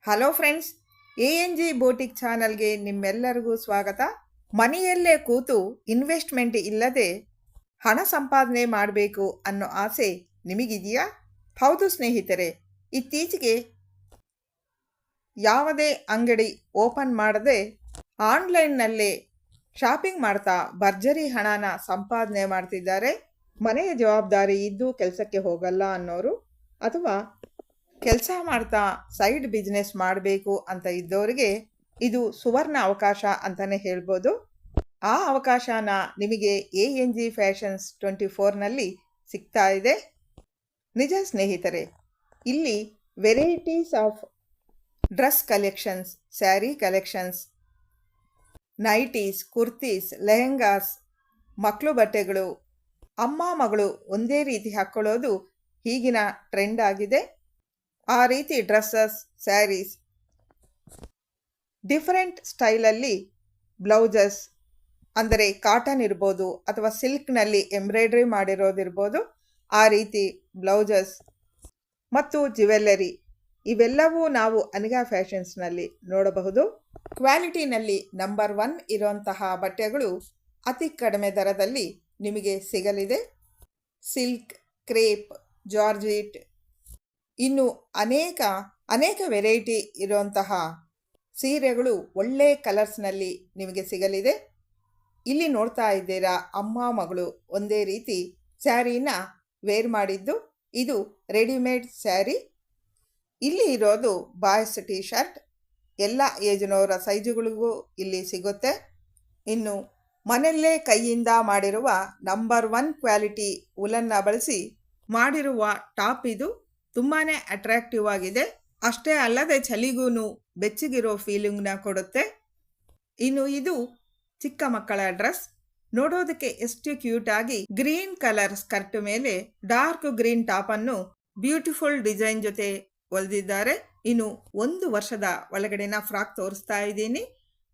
Hello friends, ಎಎನ್ಜಿ boutique ಚಾನಲ್ಗೆ ನಿಮ್ಮೆಲ್ಲರಿಗೂ ಸ್ವಾಗತ. ಮನೆಯಲ್ಲೇ ಕೂತು ಇನ್ವೆಸ್ಟ್ಮೆಂಟ್ ಇಲ್ಲದೆ ಹಣ ಸಂಪಾದನೆ ಮಾಡಬೇಕು ಅನ್ನೋ ಆಸೆ ನಿಮಗಿದೆಯಾ? ಹೌದು ಸ್ನೇಹಿತರೆ, ಇತ್ತೀಚೆಗೆ ಯಾವುದೇ ಅಂಗಡಿ ಓಪನ್ ಮಾಡದೆ ಆನ್ಲೈನ್ನಲ್ಲೇ ಶಾಪಿಂಗ್ ಮಾಡ್ತಾ ಭರ್ಜರಿ ಹಣನ ಸಂಪಾದನೆ ಮಾಡ್ತಿದ್ದಾರೆ. ಮನೆಯ ಜವಾಬ್ದಾರಿ ಇದ್ದು ಕೆಲಸಕ್ಕೆ ಹೋಗಲ್ಲ ಅನ್ನೋರು, ಅಥವಾ ಕೆಲಸ ಮಾಡ್ತಾ ಸೈಡ್ ಬಿಸ್ನೆಸ್ ಮಾಡಬೇಕು ಅಂತ ಇದ್ದವರಿಗೆ ಇದು ಸುವರ್ಣ ಅವಕಾಶ ಅಂತಲೇ ಹೇಳ್ಬೋದು. ಆ ಅವಕಾಶನ ನಿಮಗೆ ಎಎನ್ಜಿ ಫ್ಯಾಷನ್ಸ್ 24ನಲ್ಲಿ ಸಿಗ್ತಾ ಇದೆ. ನಿಜ ಸ್ನೇಹಿತರೆ, ಇಲ್ಲಿ varieties of dress collections, sari collections, nighties, kurtis, lehengas, ಮಕ್ಕಳು ಬಟ್ಟೆಗಳು, ಅಮ್ಮ ಮಗಳು ಒಂದೇ ರೀತಿ ಹಾಕ್ಕೊಳ್ಳೋದು ಈಗಿನ ಟ್ರೆಂಡ್ ಆಗಿದೆ. ಆ ರೀತಿ ಡ್ರೆಸ್ಸಸ್, ಸ್ಯಾರೀಸ್, ಡಿಫರೆಂಟ್ ಸ್ಟೈಲಲ್ಲಿ ಬ್ಲೌಸಸ್, ಅಂದರೆ ಕಾಟನ್ ಇರ್ಬೋದು ಅಥವಾ ಸಿಲ್ಕ್ನಲ್ಲಿ ಎಂಬ್ರಾಯ್ಡ್ರಿ ಮಾಡಿರೋದಿರ್ಬೋದು, ಆ ರೀತಿ ಬ್ಲೌಸಸ್ ಮತ್ತು ಜ್ಯುವೆಲ್ಲರಿ ಇವೆಲ್ಲವೂ ನಾವು ಅನಿಗಾ ಫ್ಯಾಷನ್ಸ್ನಲ್ಲಿ ನೋಡಬಹುದು. ಕ್ವಾಲಿಟಿನಲ್ಲಿ ನಂಬರ್ 1 ಇರುವಂತಹ ಬಟ್ಟೆಗಳು ಅತಿ ಕಡಿಮೆ ದರದಲ್ಲಿ ನಿಮಗೆ ಸಿಗಲಿದೆ. ಸಿಲ್ಕ್, ಕ್ರೇಪ್, ಜಾರ್ಜೆಟ್, ಇನ್ನು ಅನೇಕ ವೆರೈಟಿ ಇರುವಂತಹ ಸೀರೆಗಳು ಒಳ್ಳೆ ಕಲರ್ಸ್ನಲ್ಲಿ ನಿಮಗೆ ಸಿಗಲಿದೆ. ಇಲ್ಲಿ ನೋಡ್ತಾ ಇದ್ದೀರಾ, ಅಮ್ಮ ಮಗಳು ಒಂದೇ ರೀತಿ ಸ್ಯಾರಿನ ವೇರ್ ಮಾಡಿದ್ದು. ಇದು ರೆಡಿಮೇಡ್ ಸ್ಯಾರಿ. ಇಲ್ಲಿ ಇರೋದು ಬಾಯ್ಸ್ ಟೀ ಶರ್ಟ್, ಎಲ್ಲ ಏಜ್ನವರ ಸೈಜುಗಳಿಗೂ ಇಲ್ಲಿ ಸಿಗುತ್ತೆ. ಇನ್ನು ಮನೆಯಲ್ಲೇ ಕೈಯಿಂದ ಮಾಡಿರುವ ನಂಬರ್ 1 ಕ್ವಾಲಿಟಿ ಉಲನ್ನ ಬಳಸಿ ಮಾಡಿರುವ ಟಾಪ್ ಇದು. ತುಂಬಾ ಅಟ್ರಾಕ್ಟಿವ್ ಆಗಿದೆ. ಅಷ್ಟೇ ಅಲ್ಲದೆ ಚಳಿಗೂ ಬೆಚ್ಚಗಿರೋ ಫೀಲಿಂಗ್ನ ಕೊಡುತ್ತೆ. ಇನ್ನು ಇದು ಚಿಕ್ಕ ಮಕ್ಕಳ ಡ್ರೆಸ್. ನೋಡೋದಕ್ಕೆ ಎಷ್ಟು ಕ್ಯೂಟ್ ಆಗಿ ಗ್ರೀನ್ ಕಲರ್ ಸ್ಕರ್ಟ್ ಮೇಲೆ ಡಾರ್ಕ್ ಗ್ರೀನ್ ಟಾಪನ್ನು ಬ್ಯೂಟಿಫುಲ್ ಡಿಸೈನ್ ಜೊತೆ ಹೊಲಿದಿದ್ದಾರೆ. ಇನ್ನು 1 ವರ್ಷದ ಒಳಗಡೆನ ಫ್ರಾಕ್ ತೋರಿಸ್ತಾ ಇದ್ದೀನಿ.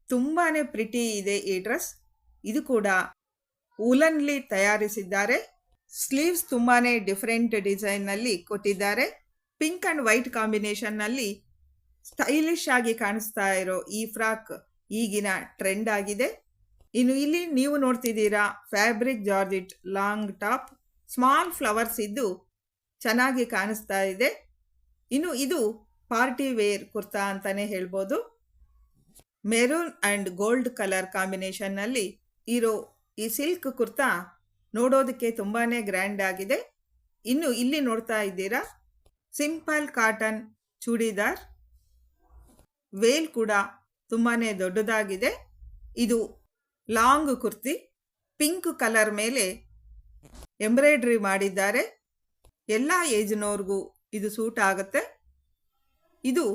ತುಂಬಾ ಪ್ರಿಟಿ ಇದೆ ಈ ಡ್ರೆಸ್. ಇದು ಕೂಡ ಉಲನ್ಲಿ ತಯಾರಿಸಿದ್ದಾರೆ. ಸ್ಲೀವ್ಸ್ ತುಂಬಾನೇ ಡಿಫರೆಂಟ್ ಡಿಸೈನ್ನಲ್ಲಿ ಕೊಟ್ಟಿದ್ದಾರೆ. ಪಿಂಕ್ ಅಂಡ್ ವೈಟ್ ಕಾಂಬಿನೇಷನ್ನಲ್ಲಿ ಸ್ಟೈಲಿಶ್ ಆಗಿ ಕಾಣಿಸ್ತಾ ಇರೋ ಈ ಫ್ರಾಕ್ ಈಗಿನ ಟ್ರೆಂಡ್ ಆಗಿದೆ. ಇನ್ನು ಇಲ್ಲಿ ನೀವು ನೋಡ್ತಿದ್ದೀರಾ, fabric georgette long top, small flowers ಇದ್ದು ಚೆನ್ನಾಗಿ ಕಾಣಿಸ್ತಾ ಇದೆ. ಇನ್ನು ಇದು ಪಾರ್ಟಿ ವೇರ್ ಕುರ್ತಾ ಅಂತಾನೆ ಹೇಳ್ಬೋದು. ಮೆರೂನ್ ಅಂಡ್ ಗೋಲ್ಡ್ ಕಲರ್ ಕಾಂಬಿನೇಷನ್ನಲ್ಲಿ ಇರೋ ಈ ಸಿಲ್ಕ್ ಕುರ್ತಾ ನೋಡೋದಕ್ಕೆ ತುಂಬಾ ಗ್ರ್ಯಾಂಡ್ ಆಗಿದೆ. ಇನ್ನು ಇಲ್ಲಿ ನೋಡ್ತಾ ಇದ್ದೀರಾ, ಸಿಂಪಲ್ ಕಾಟನ್ ಚೂಡಿದಾರ್. ವೇಲ್ ಕೂಡ ತುಂಬಾ ದೊಡ್ಡದಾಗಿದೆ. ಇದು ಲಾಂಗ್ ಕುರ್ತಿ, ಪಿಂಕ್ ಕಲರ್ ಮೇಲೆ ಎಂಬ್ರಾಯ್ಡ್ರಿ ಮಾಡಿದ್ದಾರೆ. ಎಲ್ಲ ಏಜ್ನವ್ರಿಗೂ ಇದು ಸೂಟ್ ಆಗುತ್ತೆ. ಇದು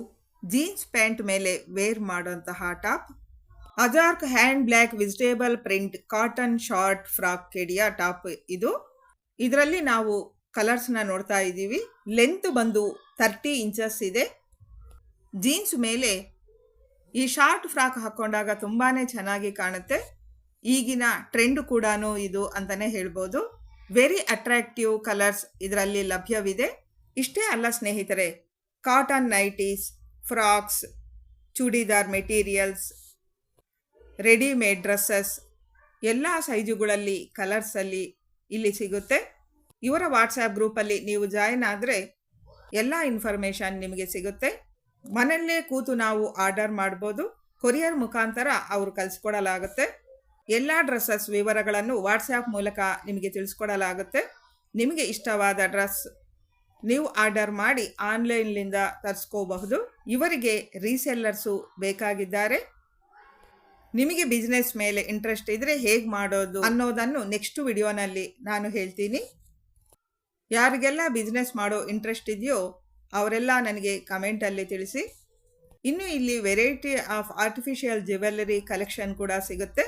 ಜೀನ್ಸ್ ಪ್ಯಾಂಟ್ ಮೇಲೆ ವೇರ್ ಮಾಡುವಂತಹ top. Ajrakh hand block vegetable print cotton short frock kediya top ಇದು. ಇದರಲ್ಲಿ ನಾವು ಕಲರ್ಸ್ನ ನೋಡ್ತಾ ಇದ್ದೀವಿ. ಲೆಂತ್ ಬಂದು 30 ಇಂಚಸ್ ಇದೆ. ಜೀನ್ಸ್ ಮೇಲೆ ಈ ಶಾರ್ಟ್ ಫ್ರಾಕ್ ಹಾಕ್ಕೊಂಡಾಗ ತುಂಬಾ ಚೆನ್ನಾಗಿ ಕಾಣುತ್ತೆ. ಈಗಿನ ಟ್ರೆಂಡ್ ಕೂಡ ಇದು ಅಂತಲೇ ಹೇಳ್ಬೋದು. ವೆರಿ ಅಟ್ರಾಕ್ಟಿವ್ ಕಲರ್ಸ್ ಇದರಲ್ಲಿ ಲಭ್ಯವಿದೆ. ಇಷ್ಟೇ ಅಲ್ಲ ಸ್ನೇಹಿತರೆ, cotton nighties, frocks, churidar materials, readymade dresses ಎಲ್ಲ ಸೈಜುಗಳಲ್ಲಿ ಕಲರ್ಸಲ್ಲಿ ಇಲ್ಲಿ ಸಿಗುತ್ತೆ. ಇವರ ವಾಟ್ಸಾಪ್ ಗ್ರೂಪಲ್ಲಿ ನೀವು ಜಾಯಿನ್ ಆದರೆ ಎಲ್ಲ ಇನ್ಫಾರ್ಮೇಷನ್ ನಿಮಗೆ ಸಿಗುತ್ತೆ. ಮನೆಯಲ್ಲೇ ಕೂತು ನಾವು ಆರ್ಡರ್ ಮಾಡ್ಬೋದು. ಕೊರಿಯರ್ ಮುಖಾಂತರ ಅವರು ಕಳಿಸ್ಕೊಡಲಾಗುತ್ತೆ. ಎಲ್ಲ ಡ್ರೆಸ್ಸಸ್ ವಿವರಗಳನ್ನು ವಾಟ್ಸಾಪ್ ಮೂಲಕ ನಿಮಗೆ ತಿಳಿಸ್ಕೊಡಲಾಗುತ್ತೆ. ನಿಮಗೆ ಇಷ್ಟವಾದ ಡ್ರೆಸ್ ನೀವು ಆರ್ಡರ್ ಮಾಡಿ ಆನ್ಲೈನ್ನಿಂದ ತರಿಸ್ಕೋಬಹುದು. ಇವರಿಗೆ ರೀಸೆಲ್ಲರ್ಸು ಬೇಕಾಗಿದ್ದಾರೆ. ನಿಮಗೆ ಬಿಸ್ನೆಸ್ ಮೇಲೆ ಇಂಟ್ರೆಸ್ಟ್ ಇದ್ದರೆ ಹೇಗೆ ಮಾಡೋದು ಅನ್ನೋದನ್ನು ನೆಕ್ಸ್ಟ್ ವಿಡಿಯೋನಲ್ಲಿ ನಾನು ಹೇಳ್ತೀನಿ. ಯಾರಿಗೆಲ್ಲ ಬಿಸ್ನೆಸ್ ಮಾಡೋ ಇಂಟ್ರೆಸ್ಟ್ ಇದೆಯೋ ಅವರೆಲ್ಲ ನನಗೆ ಕಮೆಂಟಲ್ಲಿ ತಿಳಿಸಿ. ಇನ್ನು ಇಲ್ಲಿ variety of artificial jewellery collection ಕೂಡ ಸಿಗುತ್ತೆ.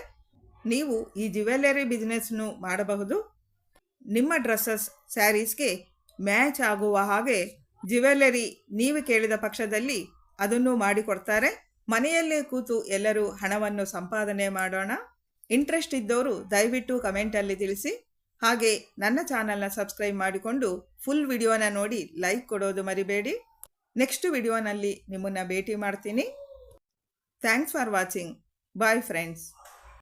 ನೀವು ಈ ಜ್ಯುವೆಲ್ಲರಿ ಬಿಸ್ನೆಸ್ನು ಮಾಡಬಹುದು. ನಿಮ್ಮ ಡ್ರೆಸ್ಸಸ್, ಸ್ಯಾರೀಸ್ಗೆ ಮ್ಯಾಚ್ ಆಗುವ ಹಾಗೆ ಜ್ಯುವೆಲ್ಲರಿ ನೀವು ಕೇಳಿದ ಪಕ್ಷದಲ್ಲಿ ಅದನ್ನು ಮಾಡಿಕೊಡ್ತಾರೆ. ಮನೆಯಲ್ಲೇ ಕೂತು ಎಲ್ಲರೂ ಹಣವನ್ನು ಸಂಪಾದನೆ ಮಾಡೋಣ. ಇಂಟ್ರೆಸ್ಟ್ ಇದ್ದವರು ದಯವಿಟ್ಟು ಕಮೆಂಟಲ್ಲಿ ತಿಳಿಸಿ. ಹಾಗೆ ನನ್ನ ಚಾನಲ್ನ ಸಬ್ಸ್ಕ್ರೈಬ್ ಮಾಡಿಕೊಂಡು ಫುಲ್ ವಿಡಿಯೋನ ನೋಡಿ ಲೈಕ್ ಕೊಡೋದು ಮರಿಬೇಡಿ. ನೆಕ್ಸ್ಟ್ ವಿಡಿಯೋನಲ್ಲಿ ನಿಮ್ಮನ್ನು ಭೇಟಿ ಮಾಡ್ತೀನಿ. Thanks for watching. Bye friends.